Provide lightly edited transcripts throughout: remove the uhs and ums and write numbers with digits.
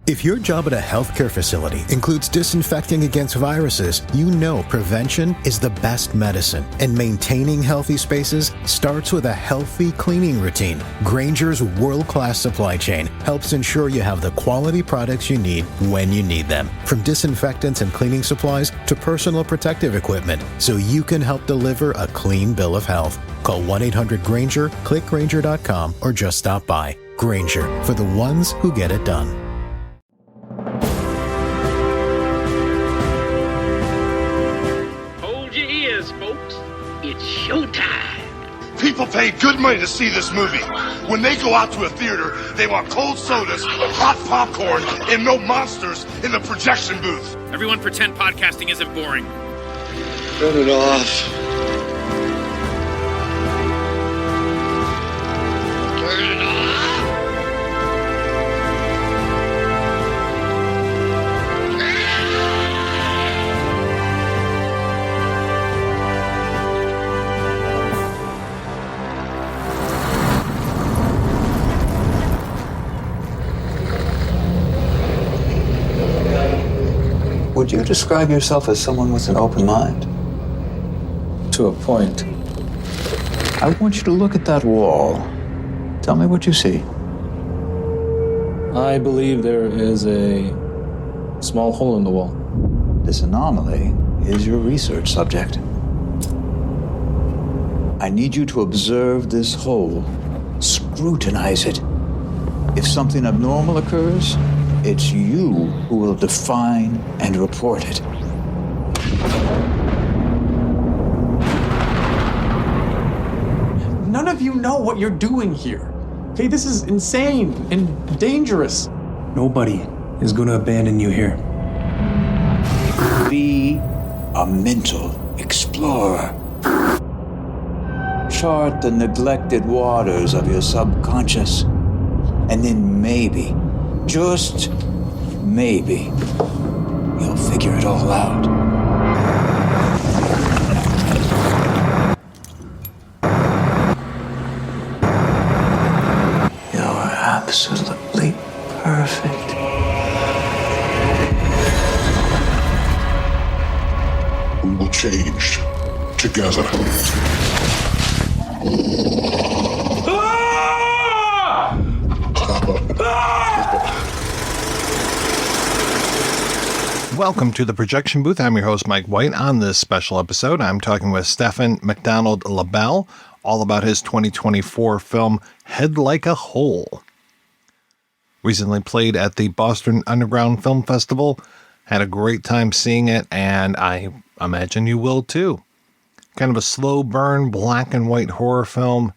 If your job at a healthcare facility includes disinfecting against viruses, you know prevention is the best medicine. And maintaining healthy spaces starts with a healthy cleaning routine. Grainger's world-class supply chain helps ensure you have the quality products you need when you need them. From disinfectants and cleaning supplies to personal protective equipment, so you can help deliver a clean bill of health. Call 1-800-GRAINGER, click Grainger.com, or just stop by. Grainger, for the ones who get it done. It's showtime. People pay good money to see this movie. When they go out to a theater, they want cold sodas, hot popcorn, and no monsters in the projection booth. Everyone pretend podcasting isn't boring. Turn it off. Turn it off. Would you describe yourself as someone with an open mind? To a point. I want you to look at that wall. Tell me what you see. I believe there is a small hole in the wall. This anomaly is your research subject. I need you to observe this hole. Scrutinize it. If something abnormal occurs, it's you who will define and report it. None of you know what you're doing here. Okay, this is insane and dangerous. Nobody is going to abandon you here. Be a mental explorer. Chart the neglected waters of your subconscious, and then maybe, just maybe, you'll figure it all out. You're absolutely perfect. We will change together. Welcome to the Projection Booth. I'm your host, Mike White. On this special episode, I'm talking with Stefan MacDonald-Labelle all about his 2024 film, Head Like a Hole. Recently played at the Boston Underground Film Festival. Had a great time seeing it, and I imagine you will too. Kind of a slow burn, black and white horror film.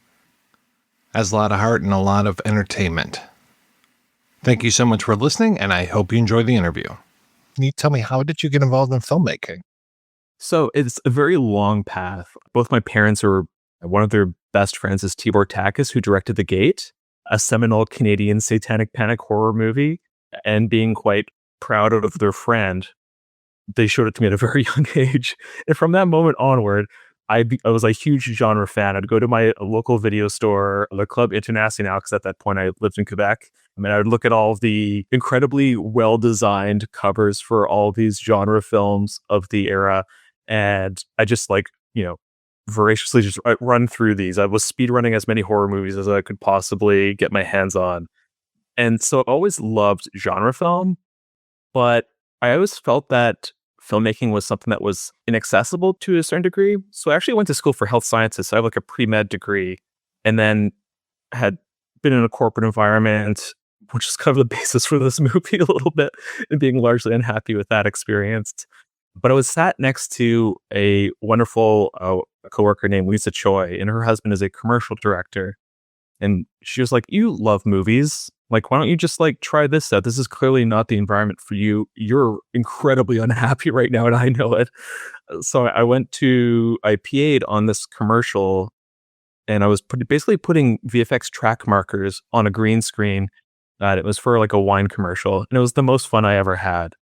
Has a lot of heart and a lot of entertainment. Thank you so much for listening, and I hope you enjoy the interview. Can you tell me, how did you get involved in filmmaking? So it's a very long path. Both my parents are, one of their best friends is Tibor Takis, who directed The Gate, a seminal Canadian satanic panic horror movie. And being quite proud of their friend, they showed it to me at a very young age. And from that moment onward, I was a huge genre fan. I'd go to my local video store, Le Club International, because at that point I lived in Quebec. I mean, I would look at all of the incredibly well-designed covers for all these genre films of the era. And I just voraciously just run through these. I was speedrunning as many horror movies as I could possibly get my hands on. And so I've always loved genre film, but I always felt that filmmaking was something that was inaccessible to a certain degree. So I actually went to school for health sciences. So I have like a pre-med degree, and then had been in a corporate environment, which is kind of the basis for this movie a little bit, and being largely unhappy with that experience. But I was sat next to a wonderful coworker named Lisa Choi, and her husband is a commercial director. And she was like, "You love movies. Like, why don't you just try this out? This is clearly not the environment for you. You're incredibly unhappy right now, and I know it." So I PA'd on this commercial, and I was basically putting VFX track markers on a green screen. It was for a wine commercial, and it was the most fun I ever had.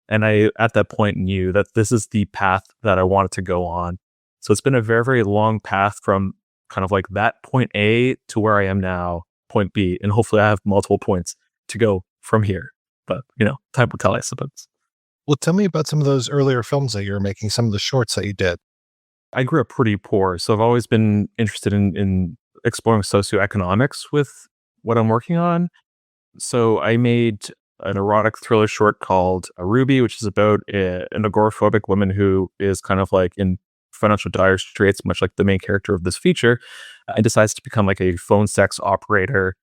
And I, at that point, knew that this is the path that I wanted to go on. So it's been a very, very long path from kind of that point A to where I am now, point B, and hopefully I have multiple points to go from here. but time will tell, I suppose. Well, tell me about some of those earlier films that you were making, some of the shorts that you did. I grew up pretty poor, so I've always been interested in exploring socioeconomics with what I'm working on. So I made an erotic thriller short called Ruby, which is about an agoraphobic woman who is kind of like in financial dire straits, much like the main character of this feature, and decides to become like a phone sex operator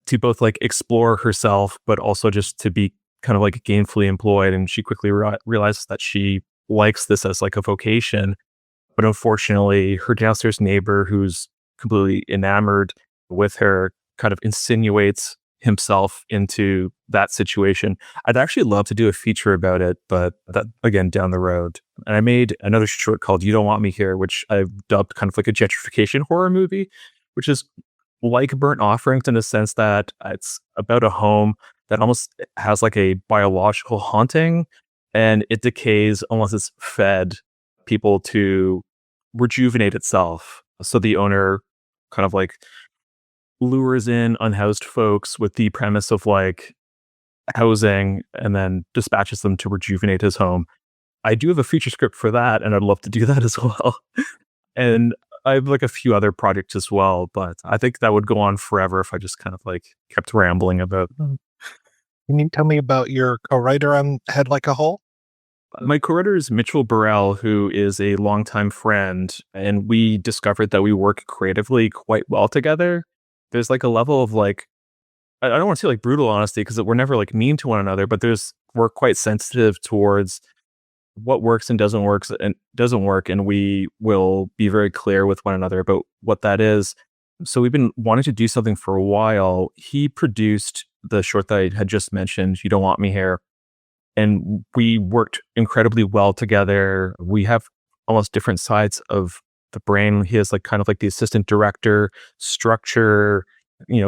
to both like explore herself, but also just to be kind of like gainfully employed. And she quickly realizes that she likes this as like a vocation. But unfortunately, her downstairs neighbor, who's completely enamored with her, kind of insinuates himself into that situation. I'd actually love to do a feature about it, but that, again, down the road. And I made another short called You Don't Want Me Here, which I've dubbed kind of like a gentrification horror movie, which is like Burnt Offerings in the sense that it's about a home that almost has like a biological haunting, and it decays unless it's fed people to rejuvenate itself. So the owner kind of like lures in unhoused folks with the premise of like housing and then dispatches them to rejuvenate his home. I do have a feature script for that, and I'd love to do that as well. And I have like a few other projects as well, but I think that would go on forever if I just kind of like kept rambling about them. Can you tell me about your co-writer on Head Like a Hole? My co-writer is Mitchell Burrell, who is a longtime friend, and we discovered that we work creatively quite well together. There's like a level of like, I don't want to say like brutal honesty because we're never like mean to one another, but we're quite sensitive towards what works and doesn't work, and we will be very clear with one another about what that is. So we've been wanting to do something for a while. He produced the short that I had just mentioned, You Don't Want Me Here, and we worked incredibly well together. We have almost different sides of the brain. He is like kind of like the assistant director, structure,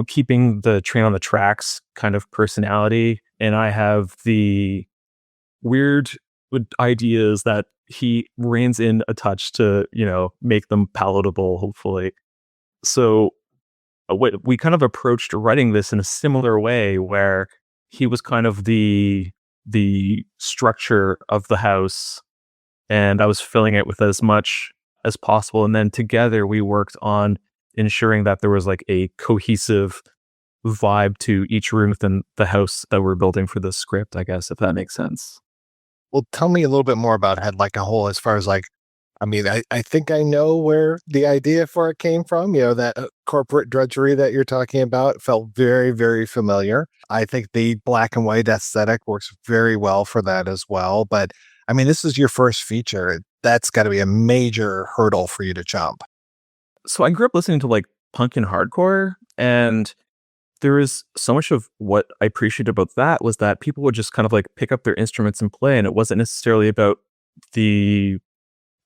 keeping the train on the tracks kind of personality, and I have the weird ideas that he reins in a touch to make them palatable, hopefully. So we kind of approached writing this in a similar way, where he was kind of the structure of the house and I was filling it with as much as possible, and then together we worked on ensuring that there was like a cohesive vibe to each room within the house that we're building for this script, I guess, if that makes sense. Well, tell me a little bit more about Head Like a Hole as far as like, I mean, I think I know where the idea for it came from. That corporate drudgery that you're talking about felt very, very familiar. I think the black and white aesthetic works very well for that as well. But I mean, this is your first feature. That's got to be a major hurdle for you to jump. So I grew up listening to like punk and hardcore, and there is so much of what I appreciated about that was that people would just kind of like pick up their instruments and play, and it wasn't necessarily about the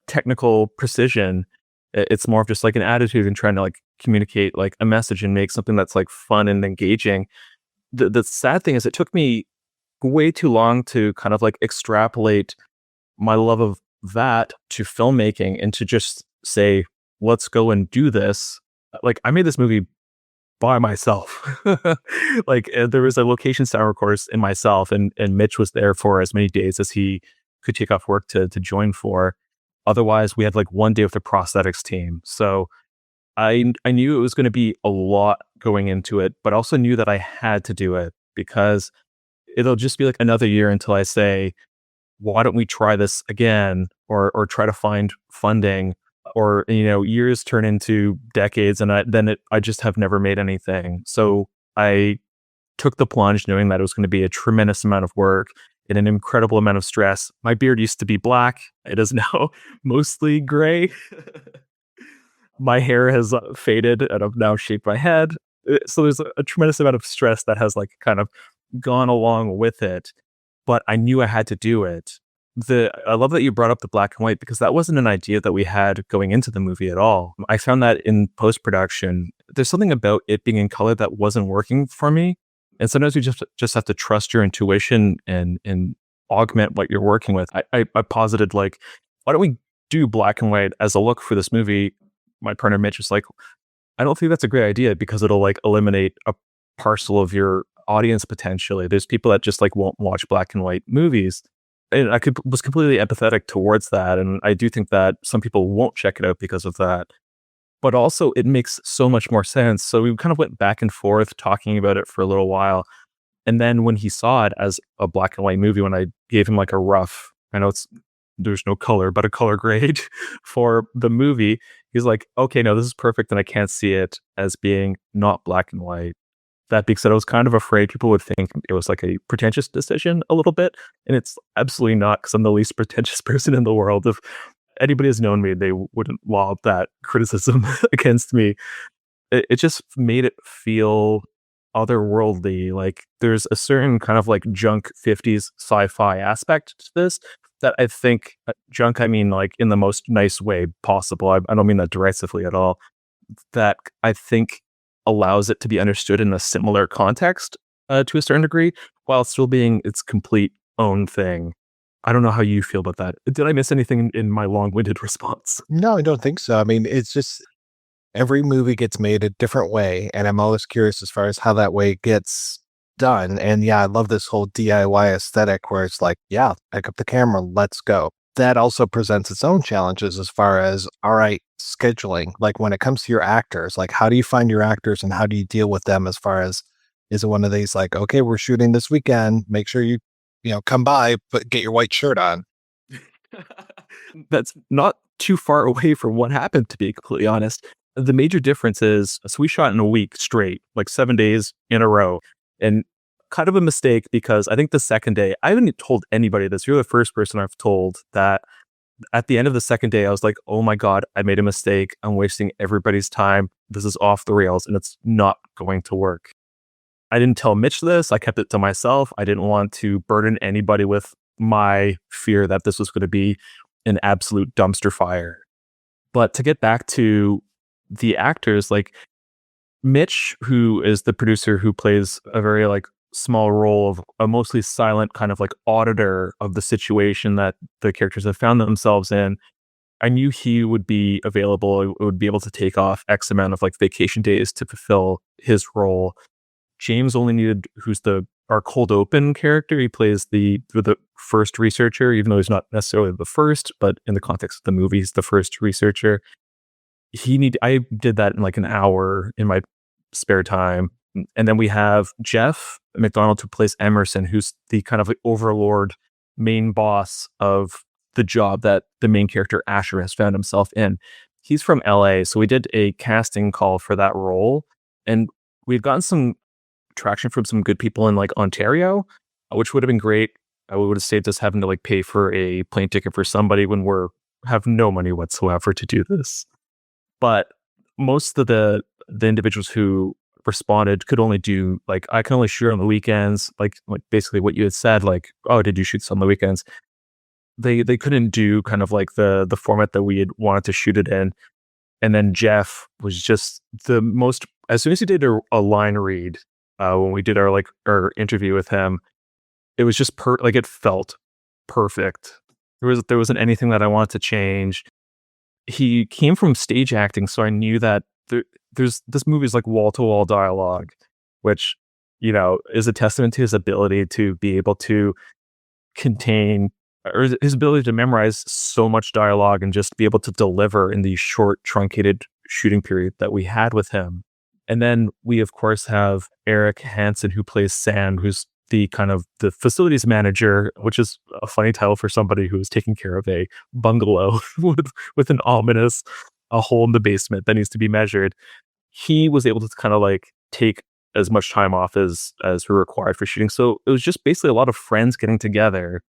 technical precision. It's more of just like an attitude and trying to like communicate like a message and make something that's like fun and engaging. The sad thing is it took me way too long to kind of like extrapolate my love of that to filmmaking and to just say, let's go and do this. Like I made this movie by myself. Like there was a location sound course in myself, and Mitch was there for as many days as he could take off work to join for. Otherwise, we had like one day with the prosthetics team. So I knew it was going to be a lot going into it, but also knew that I had to do it because it'll just be like another year until I say, why don't we try this again, or try to find funding, or years turn into decades, and I just have never made anything. So I took the plunge knowing that it was going to be a tremendous amount of work and an incredible amount of stress. My beard used to be black. It is now mostly gray. My hair has faded, and I've now shaved my head. So there's a tremendous amount of stress that has like kind of gone along with it, but I knew I had to do it. I love that you brought up the black and white because that wasn't an idea that we had going into the movie at all. I found that in post-production, there's something about it being in color that wasn't working for me. And sometimes you just have to trust your intuition and augment what you're working with. I posited like, why don't we do black and white as a look for this movie? My partner Mitch was like, I don't think that's a great idea because it'll like eliminate a parcel of your audience potentially. There's people that just like won't watch black and white movies. And was completely empathetic towards that. And I do think that some people won't check it out because of that. But also it makes so much more sense. So we kind of went back and forth talking about it for a little while. And then when he saw it as a black and white movie, when I gave him like a rough, I know there's no color, but a color grade for the movie, he's like, okay, no, this is perfect. And I can't see it as being not black and white. That being said, I was kind of afraid people would think it was like a pretentious decision a little bit. And it's absolutely not, because I'm the least pretentious person in the world. If anybody has known me, they wouldn't lob that criticism against me. It just made it feel otherworldly. Like there's a certain kind of like junk 50s sci-fi aspect to this that I think, junk, I mean like in the most nice way possible. I don't mean that derisively at all. That I think allows it to be understood in a similar context to a certain degree, while still being its complete own thing. I don't know how you feel about that. Did I miss anything in my long-winded response? No, I don't think so. I mean, it's just every movie gets made a different way, and I'm always curious as far as how that way gets done. And yeah, I love this whole DIY aesthetic where it's like, yeah, pick up the camera, let's go. That also presents its own challenges as far as, all right, scheduling. Like when it comes to your actors, like how do you find your actors and how do you deal with them as far as, is it one of these like, okay, we're shooting this weekend, make sure you come by, but get your white shirt on. That's not too far away from what happened, to be completely honest. The major difference is, so we shot in a week straight, like 7 days in a row. And kind of a mistake, because I think the second day, I haven't told anybody this. You're the first person I've told that. At the end of the second day, I was like, oh my God, I made a mistake. I'm wasting everybody's time. This is off the rails and it's not going to work. I didn't tell Mitch this. I kept it to myself. I didn't want to burden anybody with my fear that this was going to be an absolute dumpster fire. But to get back to the actors, like Mitch, who is the producer who plays a very like small role of a mostly silent kind of like auditor of the situation that the characters have found themselves in, I knew he would be available, would be able to take off X amount of like vacation days to fulfill his role. James only needed, who's our cold open character. He plays the first researcher, even though he's not necessarily the first, but in the context of the movie, he's the first researcher. I did that in like an hour in my spare time. And then we have Jeff MacDonald, who plays Emerson, who's the kind of like overlord, main boss of the job that the main character Asher has found himself in. He's from LA, so we did a casting call for that role, and we'd gotten some traction from some good people in like Ontario, which would have been great. We would have saved us having to like pay for a plane ticket for somebody when have no money whatsoever to do this. But most of the individuals who responded could only do like, I can only shoot on the weekends, like basically what you had said, like, oh, did you shoot on the weekends? They couldn't do kind of like the format that we had wanted to shoot it in. And then Jeff was just the most, as soon as he did a line read, when we did our interview with him, it was just it felt perfect. There wasn't anything that I wanted to change. He came from stage acting, so I knew that this movie is like wall-to-wall dialogue, which, is a testament to his ability to be able to contain, or his ability to memorize so much dialogue and just be able to deliver in the short, truncated shooting period that we had with him. And then we, of course, have Eric Hansen, who plays Sand, who's the kind of the facilities manager, which is a funny title for somebody who is taking care of a bungalow with an ominous a hole in the basement that needs to be measured. He was able to kind of like take as much time off as were required for shooting. So it was just basically a lot of friends getting together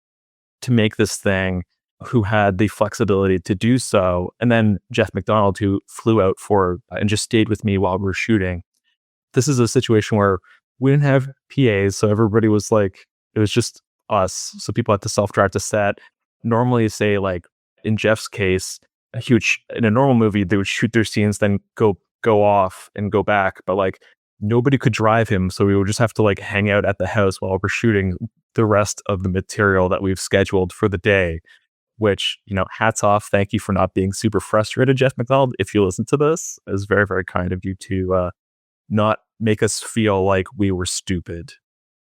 to make this thing, who had the flexibility to do so. And then Jeff MacDonald, who flew out and just stayed with me while we were shooting. This is a situation where we didn't have PAs, so everybody was like, it was just us. So people had to self-drive to set. Normally, say like in Jeff's case, in a normal movie, they would shoot their scenes, then go off and go back. But like nobody could drive him, so we would just have to like hang out at the house while we're shooting the rest of the material that we've scheduled for the day. Which, hats off. Thank you for not being super frustrated, Jeff MacDonald. If you listen to this, it was very, very kind of you to not make us feel like we were stupid.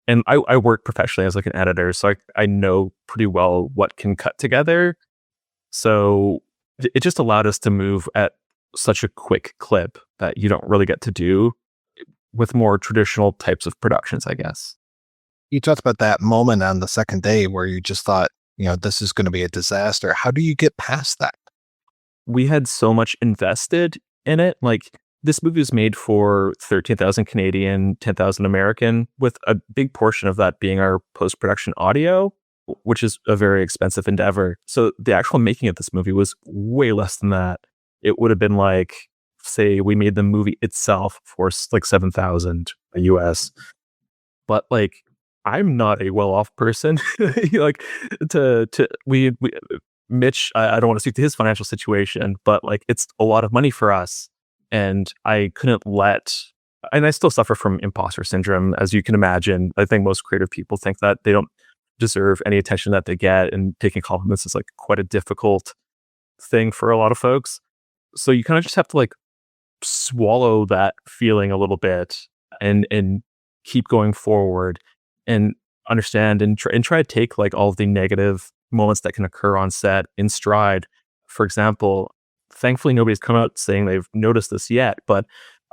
And I work professionally as like an editor, so I know pretty well what can cut together. So it just allowed us to move at such a quick clip that you don't really get to do with more traditional types of productions, I guess. You talked about that moment on the second day where you just thought, this is going to be a disaster. How do you get past that? We had so much invested in it. Like, this movie was made for 13,000 Canadian, 10,000 American, with a big portion of that being our post-production audio, which is a very expensive endeavor. So the actual making of this movie was way less than that. It would have been like, say, we made the movie itself for like 7,000 US. But like, I'm not a well-off person. Like, we Mitch, I don't want to speak to his financial situation, but like, it's a lot of money for us. And I couldn't and I still suffer from imposter syndrome, as you can imagine. I think most creative people think that they don't deserve any attention that they get, and taking compliments is like quite a difficult thing for a lot of folks. So you kind of just have to like swallow that feeling a little bit and keep going forward and understand and try to take like all of the negative moments that can occur on set in stride. For example, thankfully nobody's come out saying they've noticed this yet, but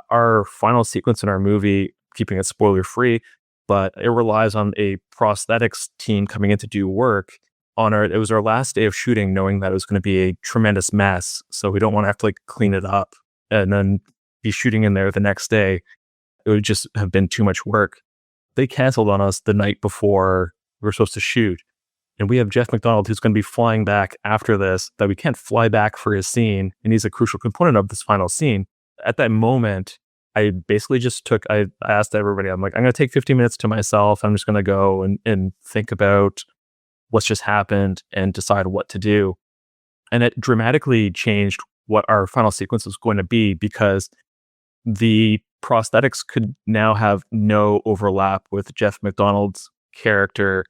our final sequence in our movie, keeping it spoiler free, but it relies on a prosthetics team coming in to do work on it was our last day of shooting, knowing that it was going to be a tremendous mess. So we don't want to have to like clean it up and then be shooting in there the next day. It would just have been too much work. They canceled on us the night before we were supposed to shoot. And we have Jeff MacDonald, who's going to be flying back after this, that we can't fly back for his scene. And he's a crucial component of this final scene. At that moment, I basically just I asked everybody, I'm like, I'm going to take 15 minutes to myself. I'm just going to go and think about what's just happened and decide what to do. And it dramatically changed what our final sequence was going to be, because the prosthetics could now have no overlap with Jeff MacDonald's character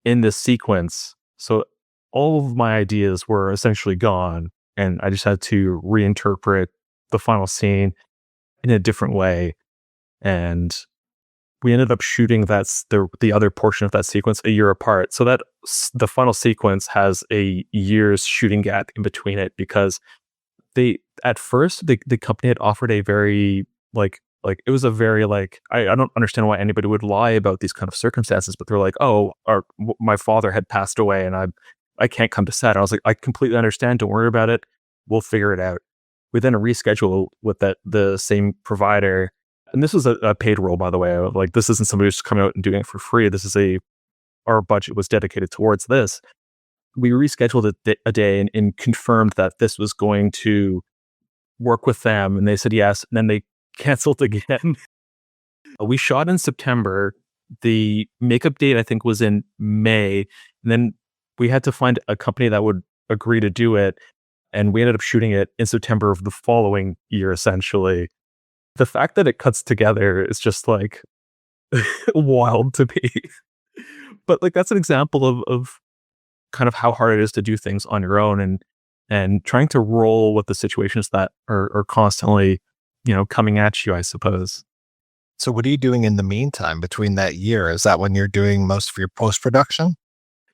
in this sequence. So all of my ideas were essentially gone, and I just had to reinterpret the final scene in a different way. And we ended up shooting the other portion of that sequence a year apart. So that the final sequence has a year's shooting gap in between it, because at first the company had offered a very like it was a very like, I don't understand why anybody would lie about these kind of circumstances, but they're like, oh, my father had passed away and I can't come to set. I was like, I completely understand. Don't worry about it. We'll figure it out. We then reschedule with the same provider. And this was a paid role, by the way. Like, this isn't somebody who's just coming out and doing it for free. This is our budget was dedicated towards this. We rescheduled a day and confirmed that this was going to work with them. And they said yes. And then they canceled again. We shot in September. The makeup date, I think, was in May. And then we had to find a company that would agree to do it. And we ended up shooting it in September of the following year, essentially. The fact that it cuts together is just like wild to me. But like, that's an example of kind of how hard it is to do things on your own, and trying to roll with the situations that are constantly, coming at you, I suppose. So what are you doing in the meantime between that year? Is that when you're doing most of your post-production?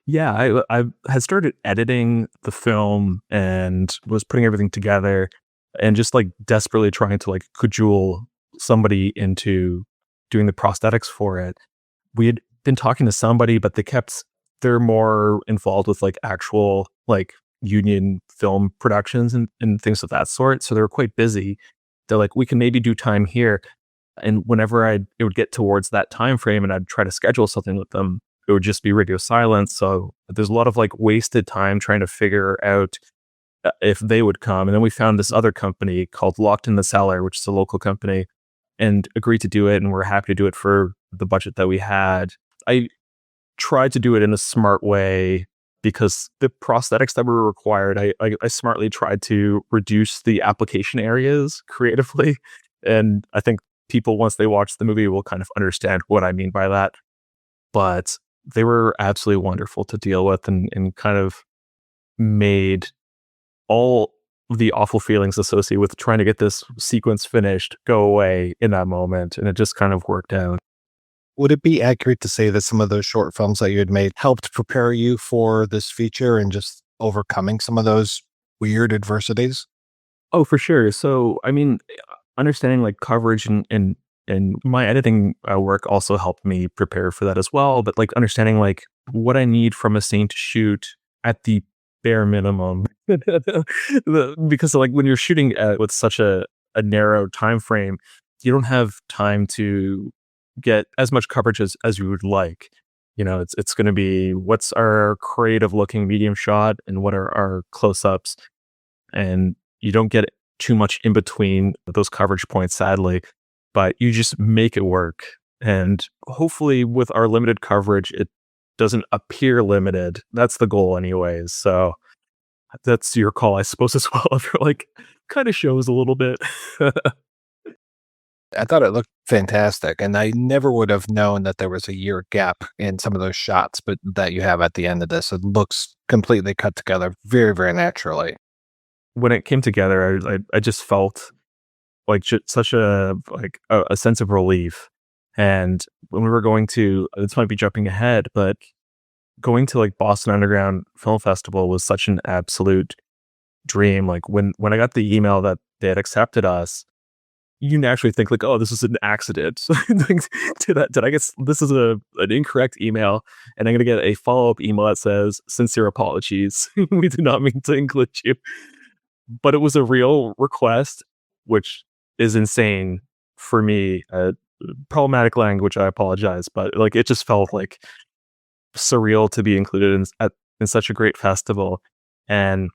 Yeah, I had started editing the film and was putting everything together, and just like desperately trying to like cajole somebody into doing the prosthetics for it. We had been talking to somebody, but they're more involved with like actual like union film productions and things of that sort. So they were quite busy. They're like, we can maybe do time here. And whenever it would get towards that time frame and I'd try to schedule something with them, it would just be radio silence. So there's a lot of like wasted time trying to figure out if they would come. And then we found this other company called Locked in the Cellar, which is a local company, and agreed to do it. And we're happy to do it for the budget that we had. I tried to do it in a smart way, because the prosthetics that were required, I smartly tried to reduce the application areas creatively. And I think people, once they watch the movie, will kind of understand what I mean by that. But they were absolutely wonderful to deal with, and kind of made all the awful feelings associated with trying to get this sequence finished go away in that moment. And it just kind of worked out. Would it be accurate to say that some of those short films that you had made helped prepare you for this feature and just overcoming some of those weird adversities? Oh, for sure. So, I mean, understanding like coverage and my editing work also helped me prepare for that as well. But like understanding like what I need from a scene to shoot at the bare minimum, because like when you're shooting with such a narrow time frame, you don't have time to get as much coverage as you would like. It's going to be what's our creative looking medium shot and what are our close ups, and you don't get too much in between those coverage points, sadly, but you just make it work. And hopefully with our limited coverage, it doesn't appear limited. That's the goal anyways. So that's your call, I suppose, as well. If you're like, kind of shows a little bit. I thought it looked fantastic, and I never would have known that there was a year gap in some of those shots, but that you have at the end of this. It looks completely cut together very, very naturally. When it came together, I just felt like such a sense of relief. And when we were going to, this might be jumping ahead, but going to like Boston Underground Film Festival was such an absolute dream. Like when I got the email that they had accepted us, you naturally think like, oh, this is an accident. Did I get this is an incorrect email, and I'm going to get a follow-up email that says sincere apologies. We did not mean to include you. But it was a real request, which is insane for me. Problematic language, I apologize, but like it just felt like surreal to be included in such a great festival. And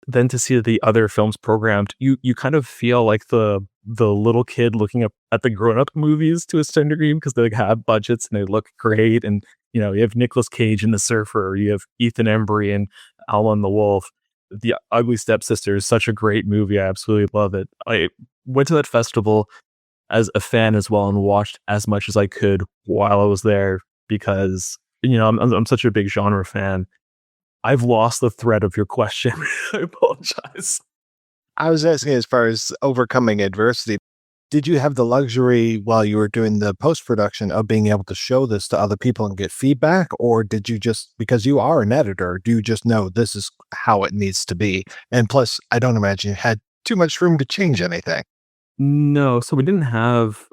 then to see the other films programmed, you kind of feel like the little kid looking up at the grown-up movies to a certain degree, because they like have budgets and they look great. And you have Nicolas Cage in The Surfer, you have Ethan Embry and Alma and the Wolf. The Ugly Stepsister is such a great movie. I absolutely love it. I went to that festival as a fan as well and watched as much as I could while I was there, because I'm such a big genre fan. I've lost the thread of your question. I apologize. I was asking, as far as overcoming adversity, did you have the luxury while you were doing the post-production of being able to show this to other people and get feedback? Or did you just, because you are an editor, do you just know this is how it needs to be? And plus, I don't imagine you had too much room to change anything. No, so we didn't have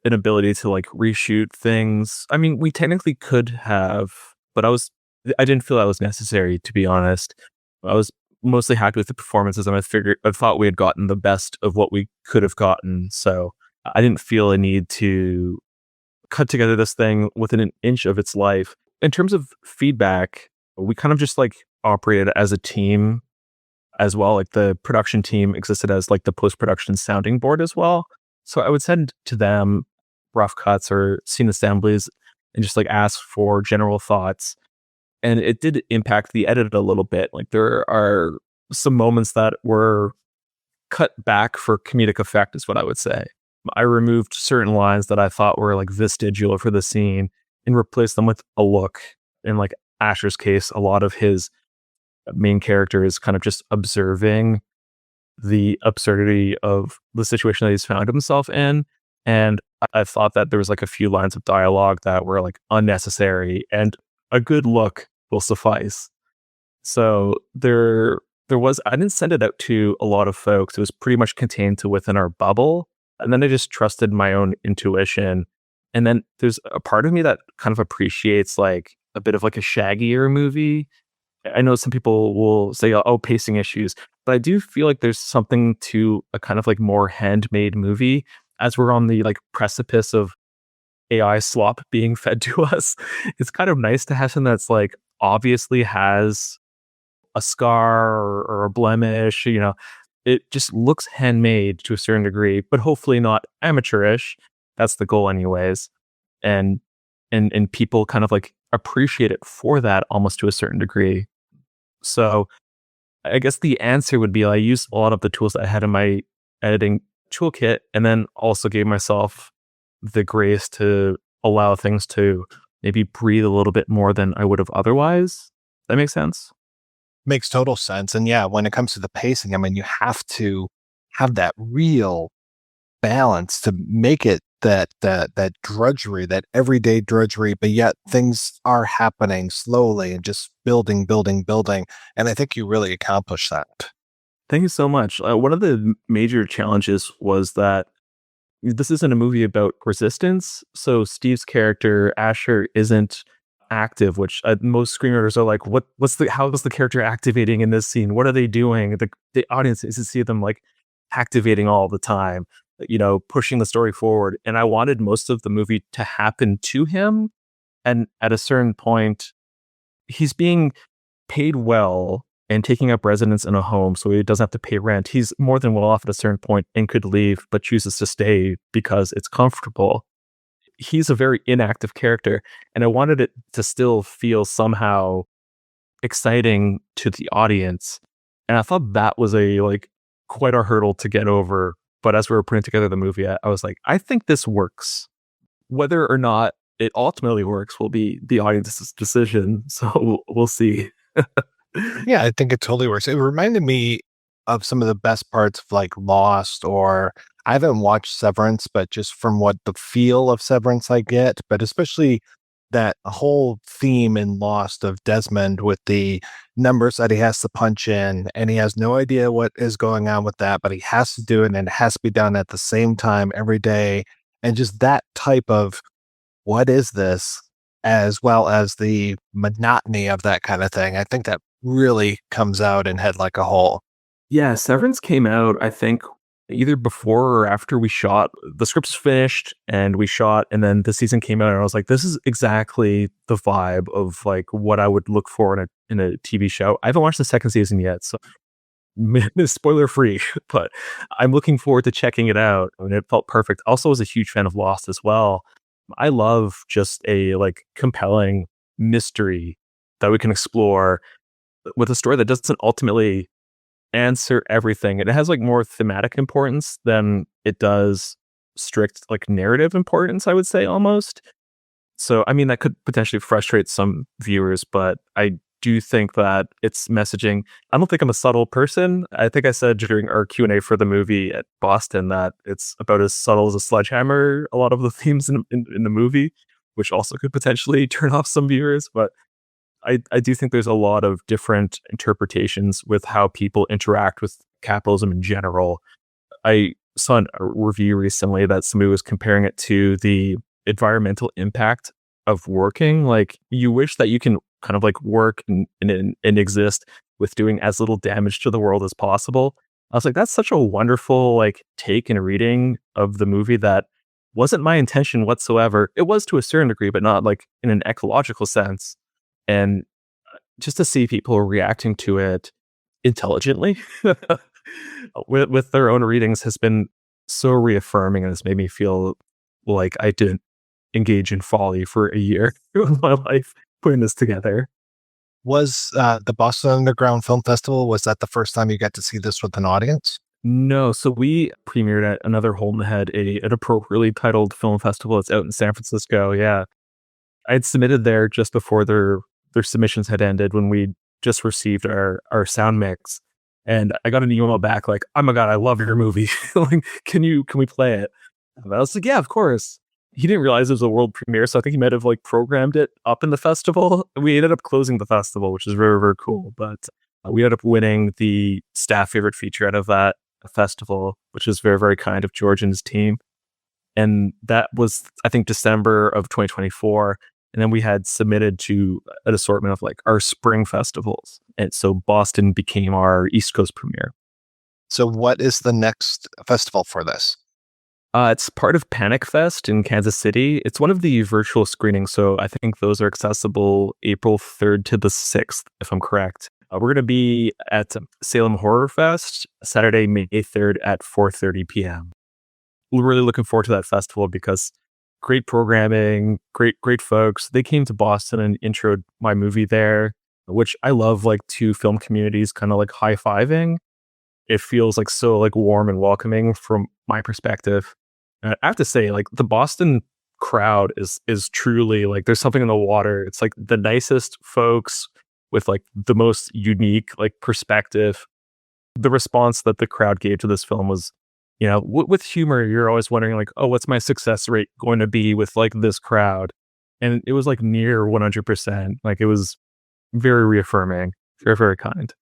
an ability to like reshoot things. I mean, we technically could have, but I didn't feel that was necessary, to be honest. I was mostly happy with the performances, and I thought we had gotten the best of what we could have gotten. So I didn't feel a need to cut together this thing within an inch of its life. In terms of feedback, we kind of just like operated as a team as well. Like the production team existed as like the post-production sounding board as well. So I would send to them rough cuts or scene assemblies and just like ask for general thoughts. And it did impact the edit a little bit. Like there are some moments that were cut back for comedic effect, is what I would say. I removed certain lines that I thought were like vestigial for the scene and replaced them with a look. In like Asher's case, a lot of his main character is kind of just observing the absurdity of the situation that he's found himself in. And I thought that there was like a few lines of dialogue that were like unnecessary, and a good look will suffice. So there was, I didn't send it out to a lot of folks. It was pretty much contained to within our bubble. And then I just trusted my own intuition. And then there's a part of me that kind of appreciates like a bit of like a shaggier movie. I know some people will say, oh, pacing issues, but I do feel like there's something to a kind of like more handmade movie, as we're on the like precipice of AI slop being fed to us. It's kind of nice to have something that's like obviously has a scar or a blemish. It just looks handmade to a certain degree, but hopefully not amateurish. That's the goal anyways. And people kind of like appreciate it for that almost to a certain degree. So I guess the answer would be I used a lot of the tools that I had in my editing toolkit, and then also gave myself the grace to allow things to maybe breathe a little bit more than I would have otherwise. That makes sense? Makes total sense. And yeah, when it comes to the pacing, I mean, you have to have that real balance to make it that drudgery, that everyday drudgery, but yet things are happening slowly and just building, building, building. And I think you really accomplished that. Thank you so much. One of the major challenges was that this isn't a movie about resistance. So Steve's character, Asher, isn't active, which most screenwriters are like, how is the character activating in this scene? What are they doing? The audience is to see them like activating all the time, pushing the story forward. And I wanted most of the movie to happen to him. And at a certain point, he's being paid well and taking up residence in a home so he doesn't have to pay rent. He's more than well off at a certain point and could leave, but chooses to stay because it's comfortable. He's a very inactive character, and I wanted it to still feel somehow exciting to the audience. And I thought that was quite a hurdle to get over. But as we were putting together the movie, I was like, I think this works. Whether or not it ultimately works will be the audience's decision. So we'll see. Yeah, I think it totally works. It reminded me of some of the best parts of like Lost, or I haven't watched Severance, but just from what the feel of Severance I get, but especially that whole theme in Lost of Desmond with the numbers that he has to punch in, and he has no idea what is going on with that, but he has to do it, and it has to be done at the same time every day. And just that type of what is this, as well as the monotony of that kind of thing. I think that really comes out in Head Like a Hole. Yeah, Severance came out, I think, either before or after we shot. The script's finished and we shot, and then the season came out, and I was like, this is exactly the vibe of like what I would look for in a TV show. I haven't watched the second season yet, so spoiler free, but I'm looking forward to checking it out. I mean, it felt perfect. Also was a huge fan of Lost as well. I love just a like compelling mystery that we can explore with a story that doesn't ultimately answer everything. It has like more thematic importance than it does strict like narrative importance, I would say, almost. So I mean, that could potentially frustrate some viewers, but I do think that its messaging, I don't think I'm a subtle person. I think I said during our Q&A for the movie at Boston that it's about as subtle as a sledgehammer, a lot of the themes in the movie, which also could potentially turn off some viewers. But I do think there's a lot of different interpretations with how people interact with capitalism in general. I saw a review recently that somebody was comparing it to the environmental impact of working. Like, you wish that you can kind of like work and exist with doing as little damage to the world as possible. I was like, that's such a wonderful like take and reading of the movie that wasn't my intention whatsoever. It was to a certain degree, but not like in an ecological sense. And just to see people reacting to it intelligently with their own readings has been so reaffirming, and has made me feel like I didn't engage in folly for a year of my life putting this together. Was the Boston Underground Film Festival, was that the first time you got to see this with an audience? No, so we premiered at another Hole in the Head, an appropriately titled film festival. It's out in San Francisco. Yeah, I'd submitted there just before their submissions had ended, when we just received our sound mix, and I got an email back like, "Oh my god, I love your movie! Like, can we play it?" And I was like, "Yeah, of course." He didn't realize it was a world premiere, so I think he might have like programmed it up in the festival. We ended up closing the festival, which is very, very cool. But we ended up winning the staff favorite feature out of that festival, which is very, very kind of George and his team. And that was, I think, December of 2024. And then we had submitted to an assortment of like our spring festivals. And so Boston became our East Coast premiere. So what is the next festival for this? It's part of Panic Fest in Kansas City. It's one of the virtual screenings, so I think those are accessible April 3rd to the 6th, if I'm correct. We're going to be at Salem Horror Fest, Saturday, May 3rd at 4:30 p.m. We're really looking forward to that festival because great programming, great folks. They came to Boston and introed my movie there, which I love, like two film communities kind of like high-fiving. It feels like so like warm and welcoming from my perspective. I have to say, like, the Boston crowd is truly like, there's something in the water. It's like the nicest folks with like the most unique like perspective. The response that the crowd gave to this film was with humor, you're always wondering like, oh, what's my success rate going to be with like this crowd? And it was like near 100%. Like it was very reaffirming, very, very kind.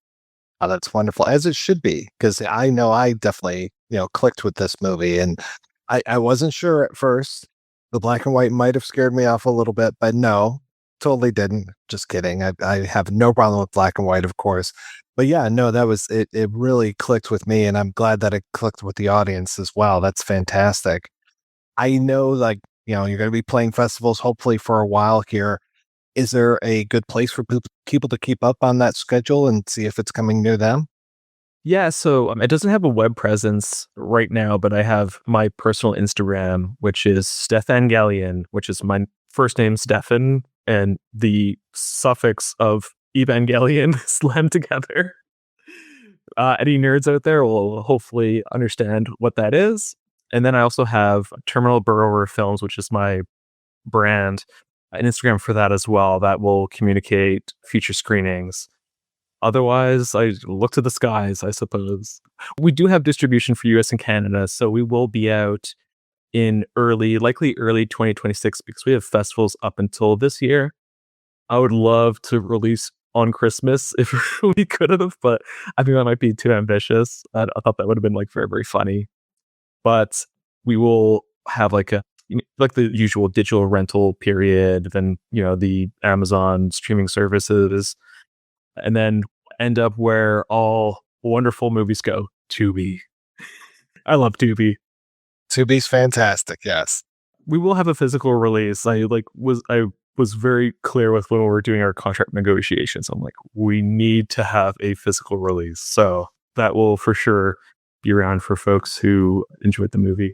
Oh, that's wonderful, as it should be, because I know I definitely, clicked with this movie. And I wasn't sure at first. The black and white might have scared me off a little bit, but no, totally didn't. Just kidding. I have no problem with black and white, of course. But yeah, no, that was it. It really clicked with me, and I'm glad that it clicked with the audience as well. That's fantastic. I know, like, you're going to be playing festivals hopefully for a while here. Is there a good place for people to keep up on that schedule and see if it's coming near them? Yeah, so it doesn't have a web presence right now, but I have my personal Instagram, which is Stefan Gallion, which is my first name, Stefan, and the suffix of Evangelion slammed together. Any nerds out there will hopefully understand what that is. And then I also have Terminal Burrower Films, which is my brand, an Instagram for that as well, that will communicate future screenings. Otherwise, I look to the skies, I suppose. We do have distribution for US and Canada, so we will be out in likely early 2026, because we have festivals up until this year. I would love to release on Christmas if we could have, but I think that might be too ambitious. I thought that would have been like very, very funny. But we will have like the usual digital rental period, then the Amazon streaming services, and then end up where all wonderful movies go. Tubi. I love Tubi. Tubi's fantastic. Yes, we will have a physical release. I was very clear with when we were doing our contract negotiations. I'm like, we need to have a physical release, so that will for sure be around for folks who enjoyed the movie.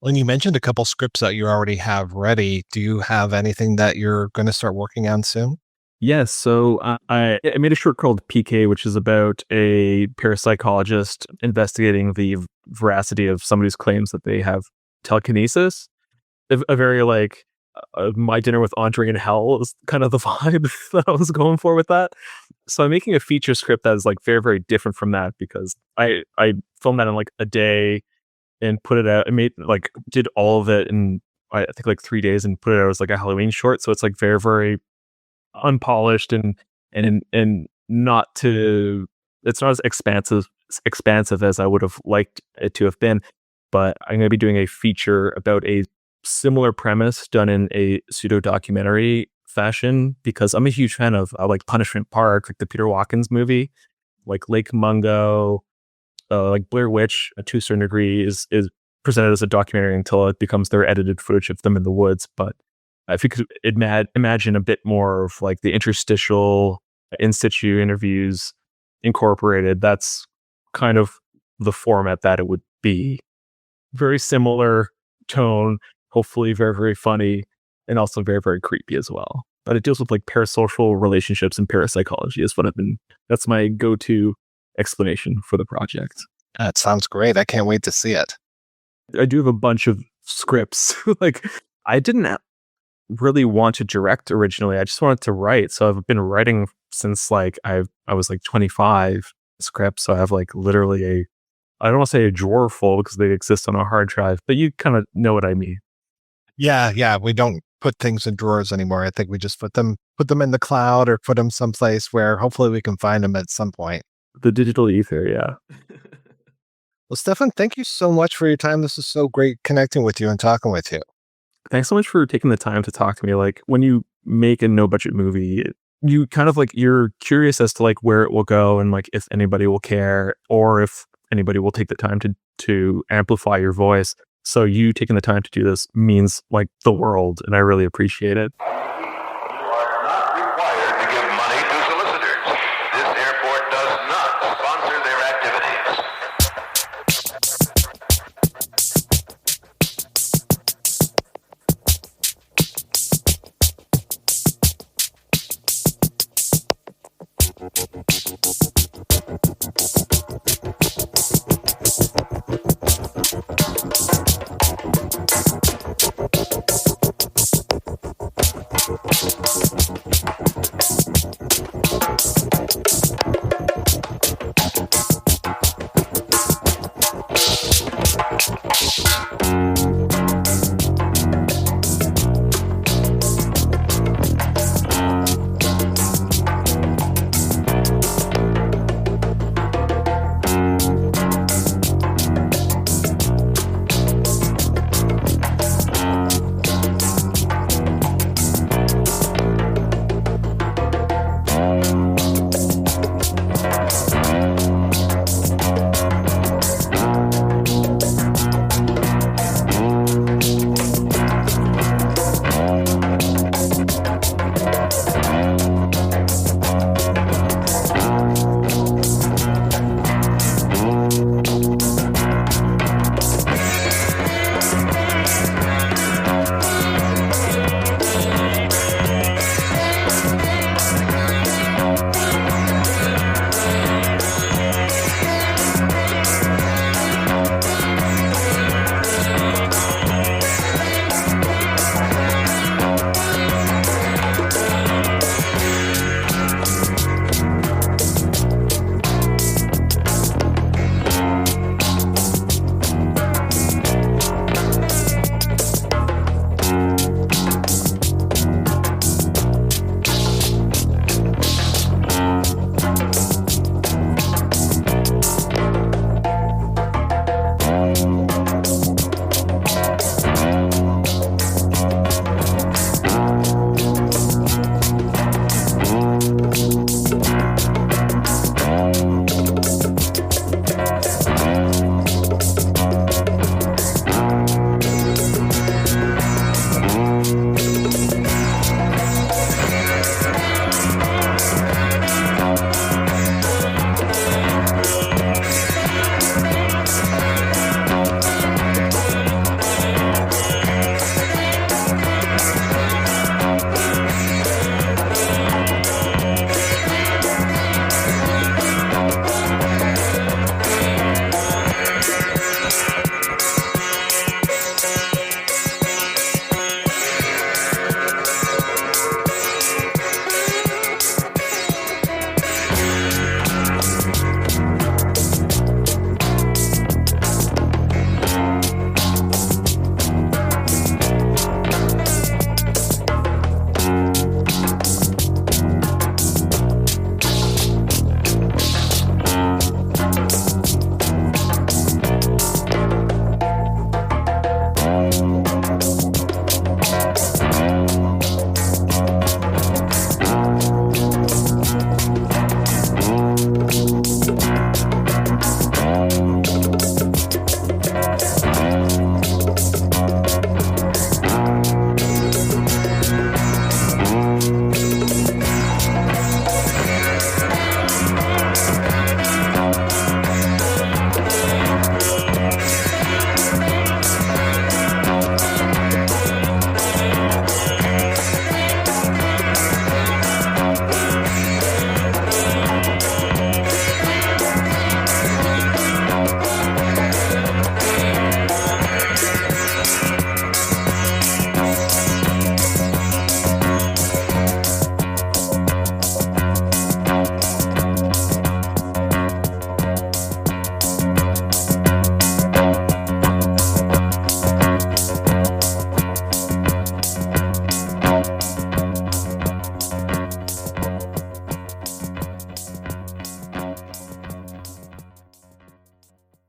Well, you mentioned a couple scripts that you already have ready. Do you have anything that you're going to start working on soon? Yes. So I made a short called PK, which is about a parapsychologist investigating the veracity of somebody's claims that they have telekinesis. A very like My Dinner with Andre in Hell is kind of the vibe that I was going for with that. So I'm making a feature script that is like very, very different from that, because I filmed that in like a day and put it out. I did all of it in I think like 3 days and put it out as like a Halloween short. So it's like very, very unpolished and not it's not as expansive as I would have liked it to have been. But I'm going to be doing a feature about a similar premise done in a pseudo documentary fashion, because I'm a huge fan of like Punishment Park, like the Peter Watkins movie, like Lake Mungo, like Blair Witch to a certain degree is presented as a documentary until it becomes their edited footage of them in the woods. But if you could imagine a bit more of like the interstitial in situ interviews incorporated, that's kind of the format that it would be. Very similar tone, hopefully very, very funny, and also very, very creepy as well. But it deals with like parasocial relationships and parapsychology that's my go-to explanation for the project. That sounds great. I can't wait to see it. I do have a bunch of scripts. Like, I didn't really want to direct originally. I just wanted to write. So I've been writing since like I was like 25 scripts. So I have like literally I don't want to say a drawer full because they exist on a hard drive, but you kind of know what I mean. Yeah. We don't put things in drawers anymore. I think we just put them in the cloud or put them someplace where hopefully we can find them at some point. The digital ether, yeah. Well, Stefan, thank you so much for your time. This is so great connecting with you and talking with you. Thanks so much for taking the time to talk to me. Like, when you make a no budget movie, you kind of like, you're curious as to like where it will go and like if anybody will care or if anybody will take the time to amplify your voice. So you taking the time to do this means like the world, and I really appreciate it.